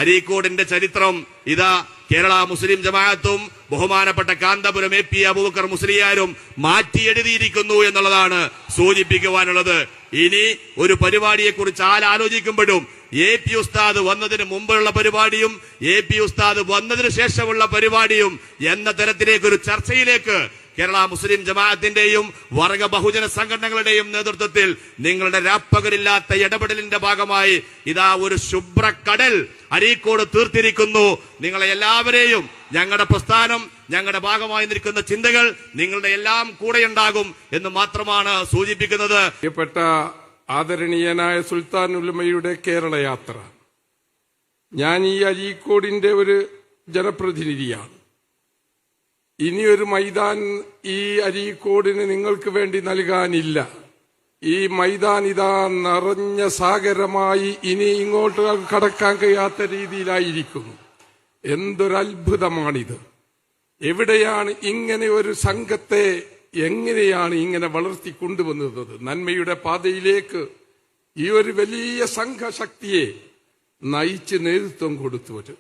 അരീക്കോടിന്റെ ചരിത്രം ഇതാ കേരള മുസ്ലിം ജമാഅത്തും ബഹുമാനപ്പെട്ട കാന്തപുരം AP അബൂബക്കർ മുസ്ലിയാരും മാറ്റി എഴുതിയിരിക്കുന്നു എന്നുള്ളതാണ് സൂചിപ്പിക്കുവാനുള്ളത്. ഇനി ഒരു പരിപാടിയെ കുറിച്ച് ആലോചിക്കുമ്പോഴും AP ഉസ്താദ് വന്നതിന് മുമ്പുള്ള പരിപാടിയും AP ഉസ്താദ് വന്നതിന് ശേഷമുള്ള പരിപാടിയും എന്ന തരത്തിലേക്ക് ഒരു ചർച്ചയിലേക്ക് കേരള മുസ്ലിം ജമാഅത്തിന്റെയും വർഗ ബഹുജന സംഘടനകളുടെയും നേതൃത്വത്തിൽ നിങ്ങളുടെ രാപ്പകലില്ലാത്ത ഇടപെടലിന്റെ ഭാഗമായി ഇതാ ഒരു ശുഭ്രക്കടൽ അരീക്കോട് തീർത്തിരിക്കുന്നു. നിങ്ങളെ എല്ലാവരെയും ഞങ്ങളുടെ പ്രസ്ഥാനം, ഞങ്ങളുടെ ഭാഗമായി നിൽക്കുന്ന ചിന്തകൾ നിങ്ങളുടെ എല്ലാം കൂടെയുണ്ടാകും എന്ന് മാത്രമാണ് സൂചിപ്പിക്കുന്നത്. പ്രിയപ്പെട്ട ആദരണീയനായ സുൽത്താൻ ഉലമയുടെ കേരള യാത്ര, ഞാൻ ഈ അരീക്കോടിന്റെ ഒരു ജനപ്രതിനിധിയാണ്. ഇനിയൊരു മൈതാൻ ഈ അരീക്കോടിന് നിങ്ങൾക്ക് വേണ്ടി നൽകാനില്ല. ഈ മൈതാൻ ഇതാ നിറഞ്ഞ സാഗരമായി ഇനി ഇങ്ങോട്ട് കടക്കാൻ കഴിയാത്ത രീതിയിലായിരിക്കുന്നു. എന്തൊരത്ഭുതമാണിത്! എവിടെയാണ് ഇങ്ങനെ ഒരു സംഘത്തെ എങ്ങനെയാണ് ഇങ്ങനെ വളർത്തിക്കൊണ്ടുവന്നത്? നന്മയുടെ പാതയിലേക്ക് ഈ ഒരു വലിയ സംഘശക്തിയെ നയിച്ച് നേതൃത്വം കൊടുത്തവര്